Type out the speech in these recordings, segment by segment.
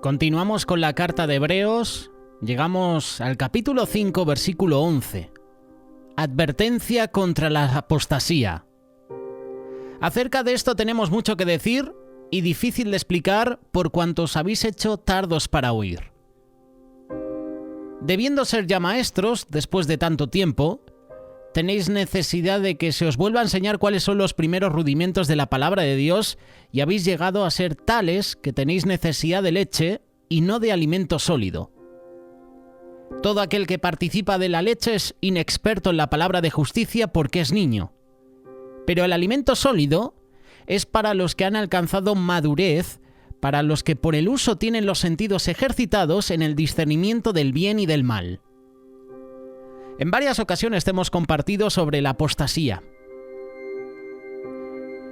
Continuamos con la carta de Hebreos. Llegamos al capítulo 5, versículo 11. Advertencia contra la apostasía. Acerca de esto tenemos mucho que decir y difícil de explicar por cuanto os habéis hecho tardos para oír. Debiendo ser ya maestros, después de tanto tiempo, tenéis necesidad de que se os vuelva a enseñar cuáles son los primeros rudimentos de la palabra de Dios y habéis llegado a ser tales que tenéis necesidad de leche y no de alimento sólido. Todo aquel que participa de la leche es inexperto en la palabra de justicia porque es niño. Pero el alimento sólido es para los que han alcanzado madurez, para los que por el uso tienen los sentidos ejercitados en el discernimiento del bien y del mal. En varias ocasiones te hemos compartido sobre la apostasía.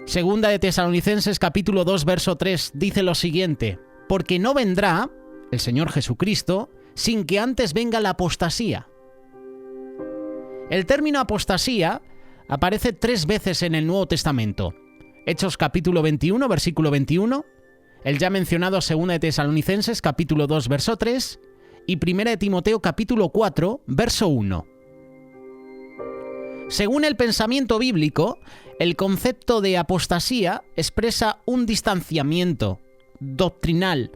Segunda de Tesalonicenses capítulo 2 verso 3 dice lo siguiente: porque no vendrá el Señor Jesucristo sin que antes venga la apostasía. El término apostasía aparece 3 veces en el Nuevo Testamento. Hechos capítulo 21 versículo 21, el ya mencionado Segunda de Tesalonicenses capítulo 2 verso 3 y Primera de Timoteo capítulo 4 verso 1. Según el pensamiento bíblico, el concepto de apostasía expresa un distanciamiento doctrinal,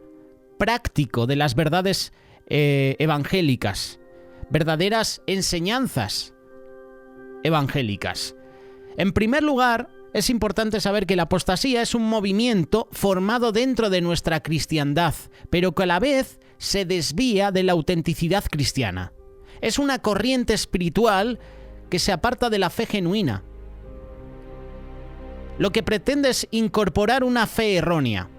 práctico de las verdades evangélicas, verdaderas enseñanzas evangélicas. En primer lugar, es importante saber que la apostasía es un movimiento formado dentro de nuestra cristiandad, pero que a la vez se desvía de la autenticidad cristiana. Es una corriente espiritual que se aparta de la fe genuina. Lo que pretende es incorporar una fe errónea.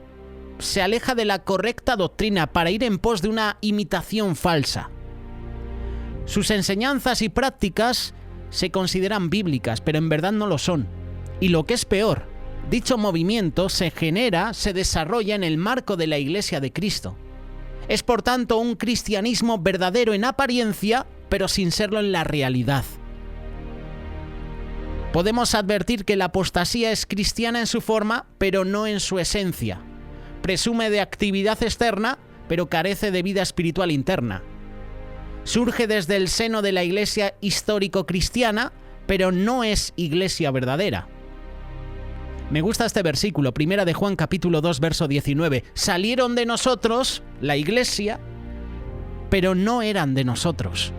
Se aleja de la correcta doctrina para ir en pos de una imitación falsa. Sus enseñanzas y prácticas se consideran bíblicas, pero en verdad no lo son. Y lo que es peor, dicho movimiento se desarrolla en el marco de la Iglesia de Cristo. Es por tanto un cristianismo verdadero en apariencia, pero sin serlo en la realidad. Podemos advertir que la apostasía es cristiana en su forma, pero no en su esencia. Presume de actividad externa, pero carece de vida espiritual interna. Surge desde el seno de la iglesia histórico-cristiana, pero no es iglesia verdadera. Me gusta este versículo, Primera de Juan capítulo 2, verso 19. Salieron de nosotros, la iglesia, pero no eran de nosotros.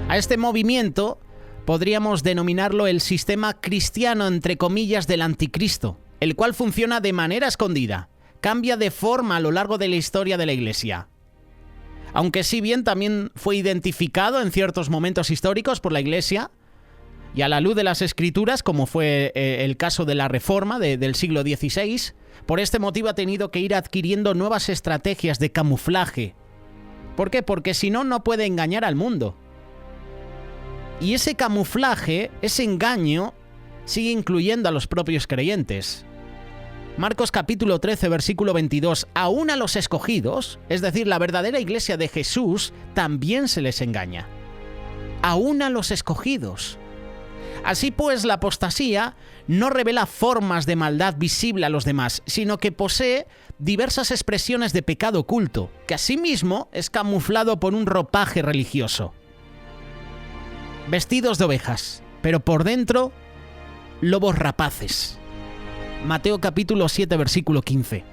A este movimiento podríamos denominarlo el sistema cristiano, entre comillas, del anticristo, el cual funciona de manera escondida, cambia de forma a lo largo de la historia de la Iglesia. Aunque si bien también fue identificado en ciertos momentos históricos por la Iglesia, y a la luz de las Escrituras, como fue el caso de la Reforma del siglo XVI, por este motivo ha tenido que ir adquiriendo nuevas estrategias de camuflaje. ¿Por qué? Porque si no, no puede engañar al mundo. Y ese camuflaje, ese engaño, sigue incluyendo a los propios creyentes. Marcos capítulo 13, versículo 22. Aún a los escogidos, es decir, la verdadera iglesia de Jesús, también se les engaña. Aún a los escogidos. Así pues, la apostasía no revela formas de maldad visible a los demás, sino que posee diversas expresiones de pecado oculto, que asimismo es camuflado por un ropaje religioso. Vestidos de ovejas, pero por dentro, lobos rapaces. Mateo capítulo 7, versículo 15.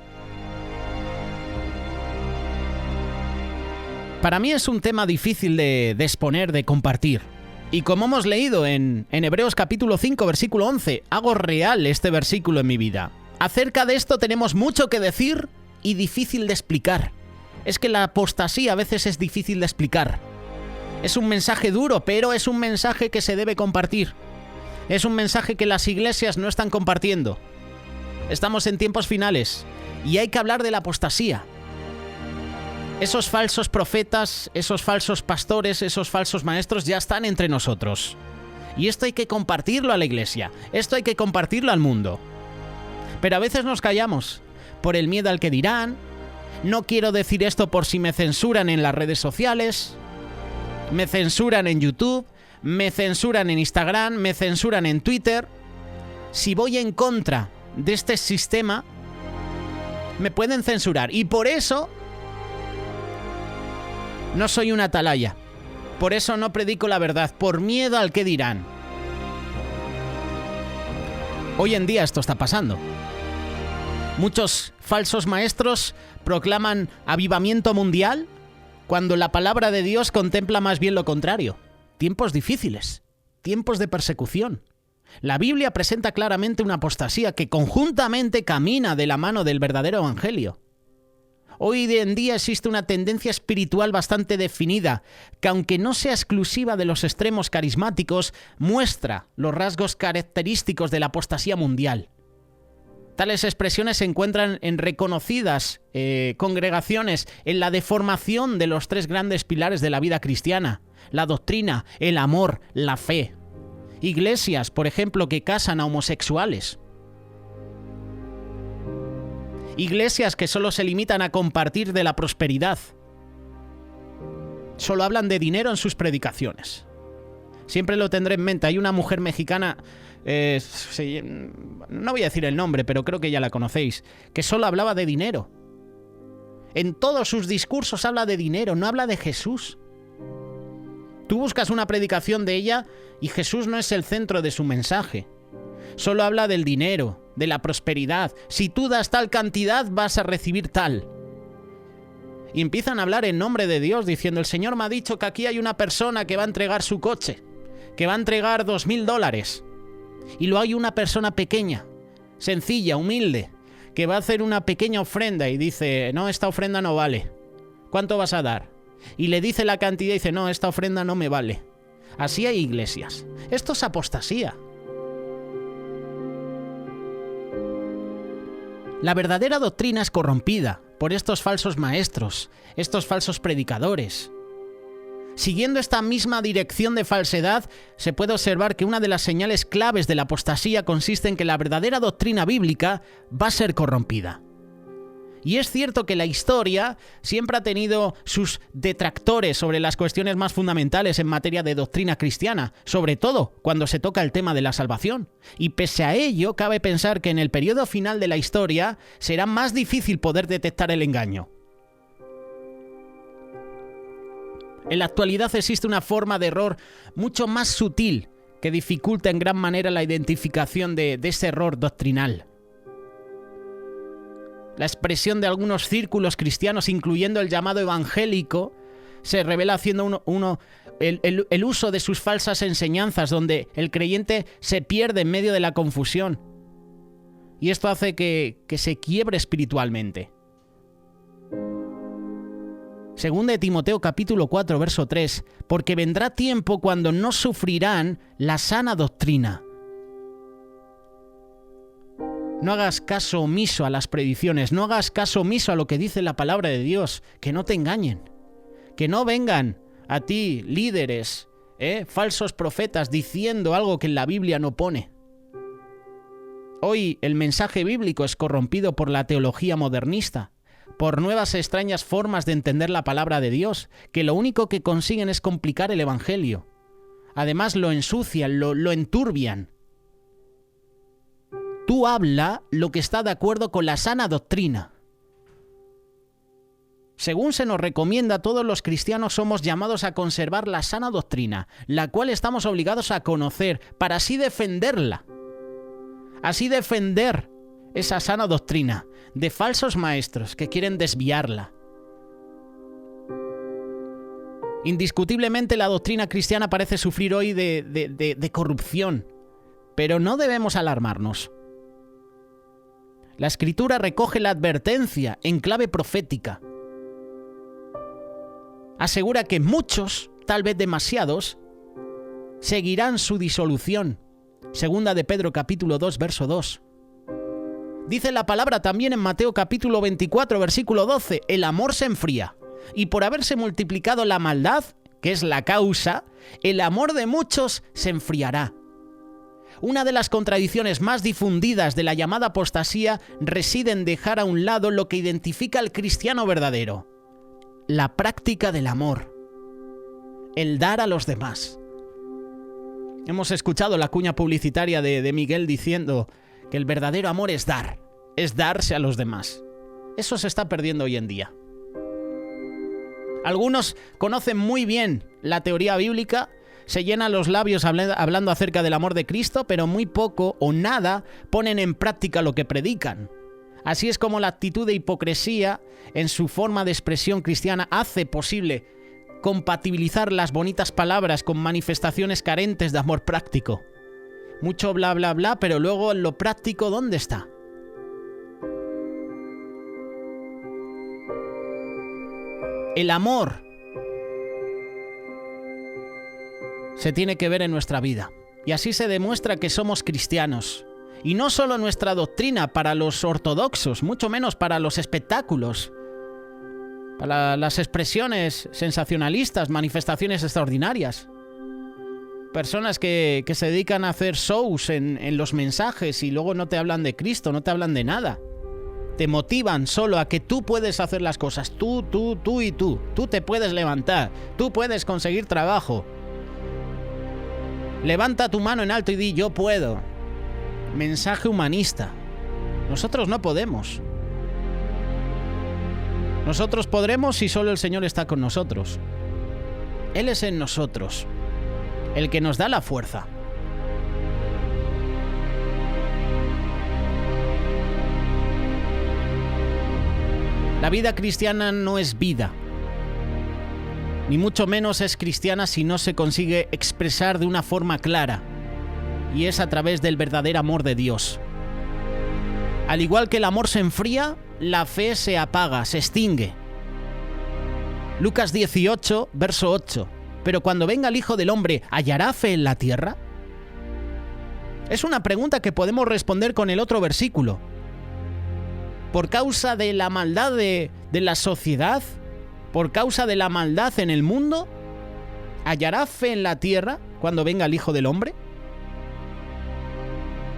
Para mí es un tema difícil de exponer, de compartir. Y como hemos leído en Hebreos capítulo 5, versículo 11, hago real este versículo en mi vida. Acerca de esto tenemos mucho que decir y difícil de explicar. Es que la apostasía a veces es difícil de explicar. Es un mensaje duro, pero es un mensaje que se debe compartir. Es un mensaje que las iglesias no están compartiendo. Estamos en tiempos finales y hay que hablar de la apostasía. Esos falsos profetas, esos falsos pastores, esos falsos maestros ya están entre nosotros. Y esto hay que compartirlo a la iglesia. Esto hay que compartirlo al mundo. Pero a veces nos callamos por el miedo al que dirán. No quiero decir esto por si me censuran en las redes sociales. Me censuran en YouTube, me censuran en Instagram, me censuran en Twitter. Si voy en contra de este sistema, Me pueden censurar. Y por eso no soy un atalaya. Por eso no predico la verdad, por miedo al que dirán. Hoy en día esto está pasando. Muchos falsos maestros proclaman avivamiento mundial cuando la palabra de Dios contempla más bien lo contrario. Tiempos difíciles, tiempos de persecución. La Biblia presenta claramente una apostasía que conjuntamente camina de la mano del verdadero evangelio. Hoy en día existe una tendencia espiritual bastante definida, que aunque no sea exclusiva de los extremos carismáticos, muestra los rasgos característicos de la apostasía mundial. Tales expresiones se encuentran en reconocidas congregaciones en la deformación de los tres grandes pilares de la vida cristiana: la doctrina, el amor, la fe. Iglesias, por ejemplo, que casan a homosexuales. Iglesias que solo se limitan a compartir de la prosperidad. Solo hablan de dinero en sus predicaciones. Siempre lo tendré en mente. Hay una mujer mexicana, no voy a decir el nombre, pero creo que ya la conocéis, que solo hablaba de dinero. En todos sus discursos habla de dinero, no habla de Jesús. Tú buscas una predicación de ella y Jesús no es el centro de su mensaje. Solo habla del dinero, de la prosperidad. Si tú das tal cantidad, vas a recibir tal. Y empiezan a hablar en nombre de Dios, diciendo: el Señor me ha dicho que aquí hay una persona que va a entregar su coche, que va a entregar $2,000. Y luego hay una persona pequeña, sencilla, humilde, que va a hacer una pequeña ofrenda y dice: no, esta ofrenda no vale. ¿Cuánto vas a dar? Y le dice la cantidad y dice: no, esta ofrenda no me vale. Así hay iglesias. Esto es apostasía. La verdadera doctrina es corrompida por estos falsos maestros, estos falsos predicadores. Siguiendo esta misma dirección de falsedad, se puede observar que una de las señales claves de la apostasía consiste en que la verdadera doctrina bíblica va a ser corrompida. Y es cierto que la historia siempre ha tenido sus detractores sobre las cuestiones más fundamentales en materia de doctrina cristiana, sobre todo cuando se toca el tema de la salvación. Y pese a ello, cabe pensar que en el periodo final de la historia será más difícil poder detectar el engaño. En la actualidad existe una forma de error mucho más sutil que dificulta en gran manera la identificación de ese error doctrinal. La expresión de algunos círculos cristianos, incluyendo el llamado evangélico, se revela haciendo el uso de sus falsas enseñanzas, donde el creyente se pierde en medio de la confusión. Y esto hace que se quiebre espiritualmente. Según de Timoteo capítulo 4, verso 3, porque vendrá tiempo cuando no sufrirán la sana doctrina. No hagas caso omiso a las predicciones, no hagas caso omiso a lo que dice la palabra de Dios, que no te engañen, que no vengan a ti líderes, falsos profetas diciendo algo que en la Biblia no pone. Hoy el mensaje bíblico es corrompido por la teología modernista, por nuevas extrañas formas de entender la palabra de Dios, que lo único que consiguen es complicar el evangelio. Además lo ensucian, lo enturbian. Tú habla lo que está de acuerdo con la sana doctrina. Según se nos recomienda, todos los cristianos somos llamados a conservar la sana doctrina, la cual estamos obligados a conocer para así defenderla. Así defender esa sana doctrina de falsos maestros que quieren desviarla. Indiscutiblemente la doctrina cristiana parece sufrir hoy de corrupción, pero no debemos alarmarnos. La Escritura recoge la advertencia en clave profética. Asegura que muchos, tal vez demasiados, seguirán su disolución. Segunda de Pedro capítulo 2, verso 2. Dice la palabra también en Mateo capítulo 24, versículo 12, el amor se enfría, y por haberse multiplicado la maldad, que es la causa, el amor de muchos se enfriará. Una de las contradicciones más difundidas de la llamada apostasía reside en dejar a un lado lo que identifica al cristiano verdadero: la práctica del amor, el dar a los demás. Hemos escuchado la cuña publicitaria de Miguel diciendo que el verdadero amor es dar, es darse a los demás. Eso se está perdiendo hoy en día. Algunos conocen muy bien la teoría bíblica, se llenan los labios hablando acerca del amor de Cristo, pero muy poco o nada ponen en práctica lo que predican. Así es como la actitud de hipocresía en su forma de expresión cristiana hace posible compatibilizar las bonitas palabras con manifestaciones carentes de amor práctico. Mucho bla bla bla, pero luego en lo práctico, ¿dónde está? El amor se tiene que ver en nuestra vida. Y así se demuestra que somos cristianos. Y no solo nuestra doctrina para los ortodoxos, mucho menos para los espectáculos, para las expresiones sensacionalistas, manifestaciones extraordinarias. Personas que se dedican a hacer shows en los mensajes y luego no te hablan de Cristo, no te hablan de nada. Te motivan solo a que tú puedes hacer las cosas. Tú y tú. Tú te puedes levantar. Tú puedes conseguir trabajo. Levanta tu mano en alto y di, yo puedo. Mensaje humanista. Nosotros no podemos. Nosotros podremos si solo el Señor está con nosotros. Él es en nosotros, el que nos da la fuerza. La vida cristiana no es vida, ni mucho menos es cristiana si no se consigue expresar de una forma clara, y es a través del verdadero amor de Dios. Al igual que el amor se enfría, la fe se apaga, se extingue. Lucas 18, verso 8. Pero cuando venga el Hijo del Hombre, ¿hallará fe en la tierra? Es una pregunta que podemos responder con el otro versículo. Por causa de la maldad de la sociedad, por causa de la maldad en el mundo, ¿hallará fe en la tierra cuando venga el Hijo del Hombre?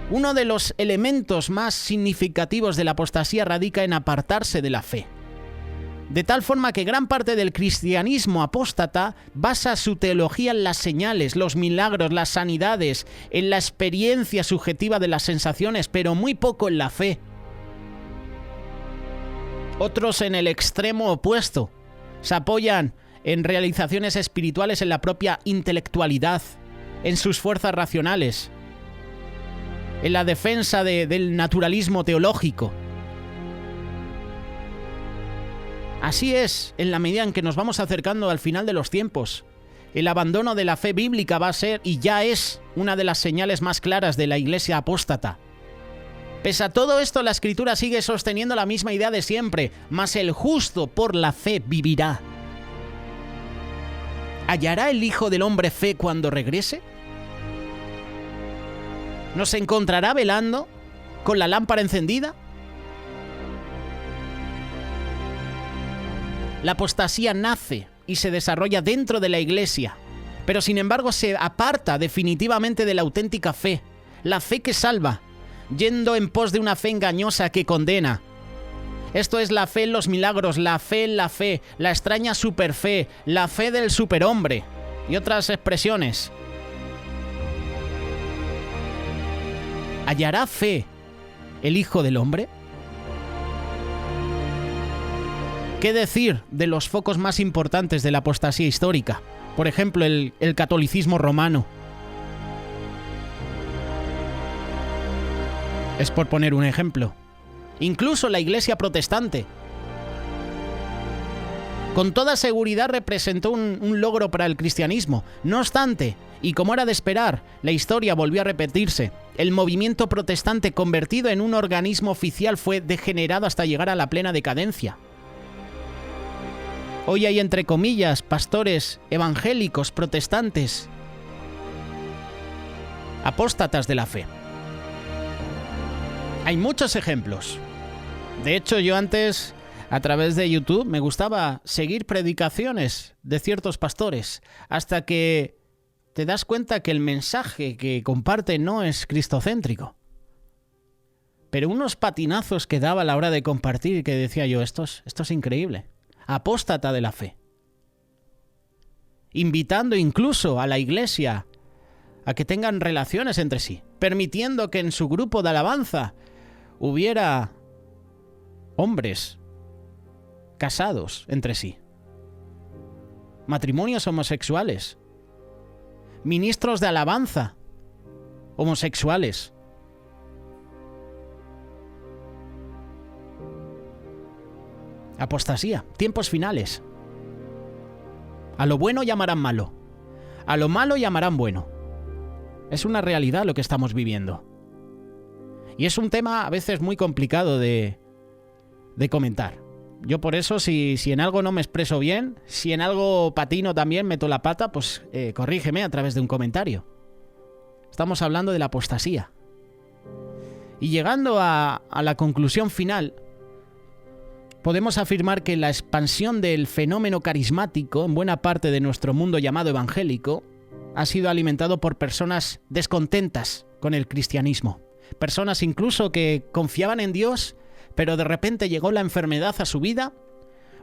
Uno de los elementos más significativos de la apostasía radica en apartarse de la fe. De tal forma que gran parte del cristianismo apóstata basa su teología en las señales, los milagros, las sanidades, en la experiencia subjetiva de las sensaciones, pero muy poco en la fe. Otros en el extremo opuesto se apoyan en realizaciones espirituales en la propia intelectualidad, en sus fuerzas racionales, en la defensa del naturalismo teológico. Así es, en la medida en que nos vamos acercando al final de los tiempos, el abandono de la fe bíblica va a ser y ya es una de las señales más claras de la iglesia apóstata. Pese a todo esto, la Escritura sigue sosteniendo la misma idea de siempre, mas el justo por la fe vivirá. ¿Hallará el Hijo del Hombre fe cuando regrese? ¿Nos encontrará velando con la lámpara encendida? La apostasía nace y se desarrolla dentro de la iglesia, pero sin embargo se aparta definitivamente de la auténtica fe, la fe que salva, yendo en pos de una fe engañosa que condena. Esto es la fe en los milagros, la fe en la fe, la extraña superfe, la fe del superhombre y otras expresiones. ¿Hallará fe el Hijo del Hombre? ¿Qué decir de los focos más importantes de la apostasía histórica? Por ejemplo, el catolicismo romano. Es por poner un ejemplo. Incluso la Iglesia protestante. Con toda seguridad representó un logro para el cristianismo. No obstante, y como era de esperar, la historia volvió a repetirse. El movimiento protestante, convertido en un organismo oficial, fue degenerado hasta llegar a la plena decadencia. Hoy hay, entre comillas, pastores evangélicos protestantes, apóstatas de la fe. Hay muchos ejemplos. De hecho, yo antes, a través de YouTube, me gustaba seguir predicaciones de ciertos pastores, hasta que te das cuenta que el mensaje que comparte no es cristocéntrico. Pero unos patinazos que daba a la hora de compartir, que decía yo, esto es increíble. Apóstata de la fe. Invitando incluso a la iglesia a que tengan relaciones entre sí, permitiendo que en su grupo de alabanza hubiera hombres casados entre sí. Matrimonios homosexuales. Ministros de alabanza homosexuales. Apostasía, tiempos finales. A lo bueno llamarán malo, a lo malo llamarán bueno. Es una realidad lo que estamos viviendo. Y es un tema a veces muy complicado de comentar. Yo por eso, si en algo no me expreso bien, si en algo patino también, meto la pata, pues corrígeme a través de un comentario. Estamos hablando de la apostasía. Y llegando a la conclusión final, podemos afirmar que la expansión del fenómeno carismático en buena parte de nuestro mundo llamado evangélico ha sido alimentado por personas descontentas con el cristianismo. Personas incluso que confiaban en Dios, pero de repente llegó la enfermedad a su vida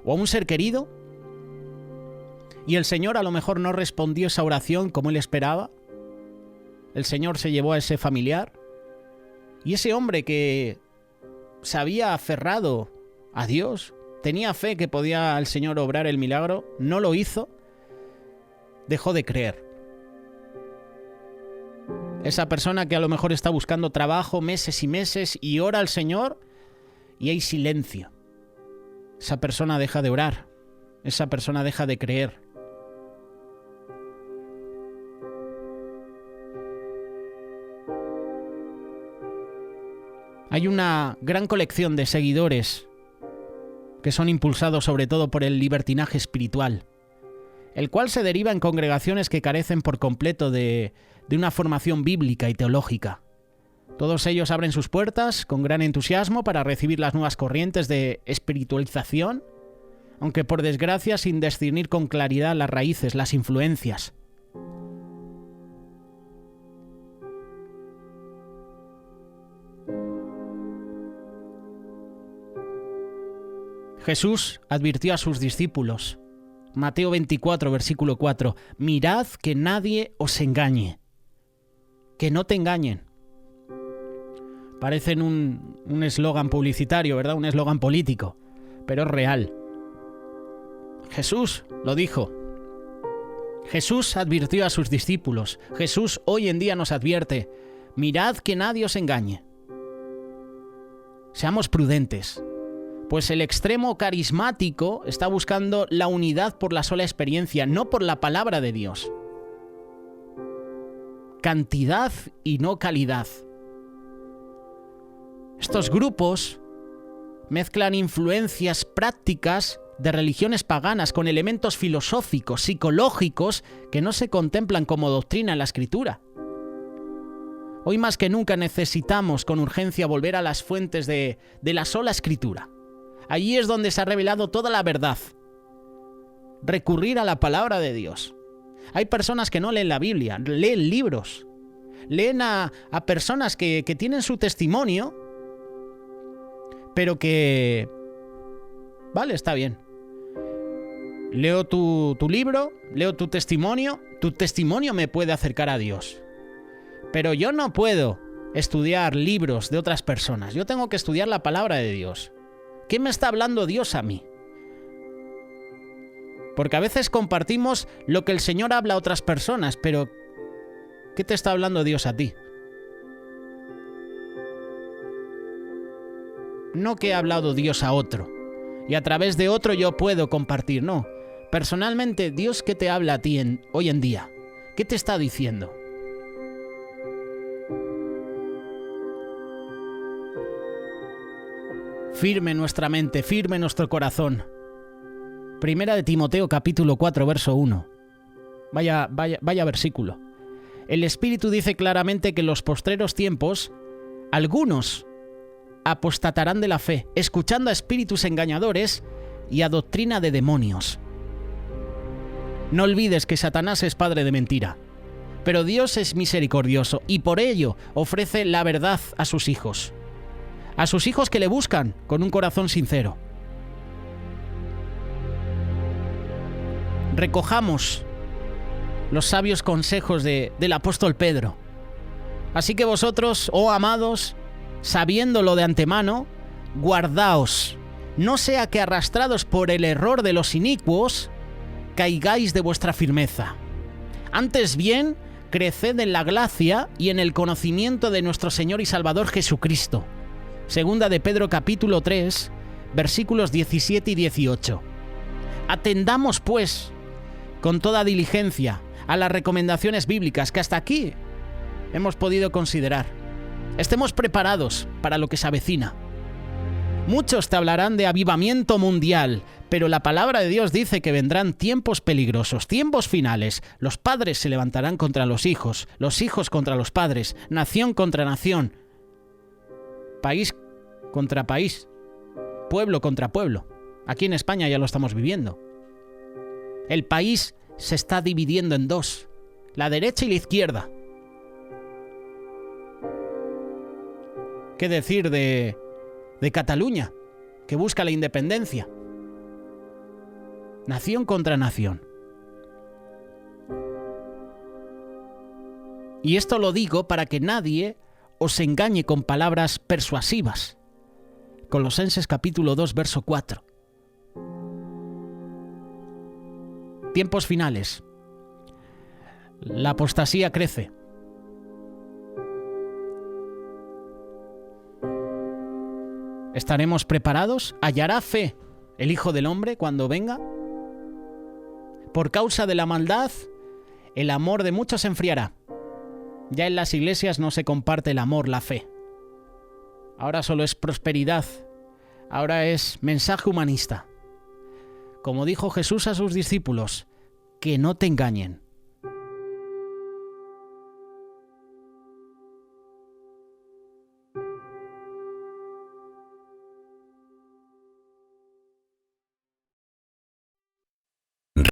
o a un ser querido y el Señor a lo mejor no respondió esa oración como él esperaba. El Señor se llevó a ese familiar y ese hombre que se había aferrado a Dios, tenía fe que podía el Señor obrar el milagro, no lo hizo, dejó de creer. Esa persona que a lo mejor está buscando trabajo meses y meses y ora al Señor y hay silencio. Esa persona deja de orar, esa persona deja de creer. Hay una gran colección de seguidores que son impulsados sobre todo por el libertinaje espiritual, el cual se deriva en congregaciones que carecen por completo de una formación bíblica y teológica. Todos ellos abren sus puertas con gran entusiasmo para recibir las nuevas corrientes de espiritualización, aunque por desgracia sin discernir con claridad las raíces, las influencias. Jesús advirtió a sus discípulos, Mateo 24, versículo 4, mirad que nadie os engañe, que no te engañen. Parecen un eslogan publicitario, ¿verdad? Un eslogan político, pero es real. Jesús lo dijo. Jesús advirtió a sus discípulos. Jesús hoy en día nos advierte, mirad que nadie os engañe. Seamos prudentes, pues el extremo carismático está buscando la unidad por la sola experiencia, no por la palabra de Dios. Cantidad y no calidad. Estos grupos mezclan influencias prácticas de religiones paganas con elementos filosóficos, psicológicos, que no se contemplan como doctrina en la Escritura. Hoy más que nunca necesitamos con urgencia volver a las fuentes de la sola Escritura. Allí es donde se ha revelado toda la verdad. Recurrir a la palabra de Dios. Hay personas que no leen la Biblia, leen libros. Leen a personas que tienen su testimonio, pero que... Vale, está bien. Leo tu libro, leo tu testimonio me puede acercar a Dios. Pero yo no puedo estudiar libros de otras personas, yo tengo que estudiar la palabra de Dios. ¿Qué me está hablando Dios a mí? Porque a veces compartimos lo que el Señor habla a otras personas, pero ¿qué te está hablando Dios a ti? No que ha hablado Dios a otro, y a través de otro yo puedo compartir, no. Personalmente, Dios, ¿qué te habla a ti hoy en día? ¿Qué te está diciendo? Firme nuestra mente, firme nuestro corazón. Primera de Timoteo capítulo 4, verso 1. Vaya versículo. El Espíritu dice claramente que en los postreros tiempos algunos apostatarán de la fe, escuchando a espíritus engañadores y a doctrina de demonios. No olvides que Satanás es padre de mentira, pero Dios es misericordioso y por ello ofrece la verdad a sus hijos que le buscan con un corazón sincero. Recojamos los sabios consejos del apóstol Pedro. Así que vosotros, oh amados, sabiéndolo de antemano, guardaos no sea que arrastrados por el error de los inicuos, caigáis de vuestra firmeza. Antes bien, creced en la gracia y en el conocimiento de nuestro Señor y Salvador Jesucristo. Segunda de Pedro capítulo 3, versículos 17 y 18. Atendamos, pues, con toda diligencia a las recomendaciones bíblicas que hasta aquí hemos podido considerar. Estemos preparados para lo que se avecina. Muchos te hablarán de avivamiento mundial, pero la palabra de Dios dice que vendrán tiempos peligrosos, tiempos finales. Los padres se levantarán contra los hijos contra los padres, nación contra nación, país contra país, pueblo contra pueblo. Aquí en España ya lo estamos viviendo. El país se está dividiendo en dos, la derecha y la izquierda. ¿Qué decir de Cataluña, que busca la independencia? Nación contra nación. Y esto lo digo para que nadie os engañe con palabras persuasivas. Colosenses capítulo 2, verso 4. Tiempos finales. La apostasía crece. ¿Estaremos preparados? ¿Hallará fe el Hijo del Hombre cuando venga? Por causa de la maldad, el amor de muchos se enfriará. Ya en las iglesias no se comparte el amor, la fe. Ahora solo es prosperidad. Ahora es mensaje humanista. Como dijo Jesús a sus discípulos, que no te engañen.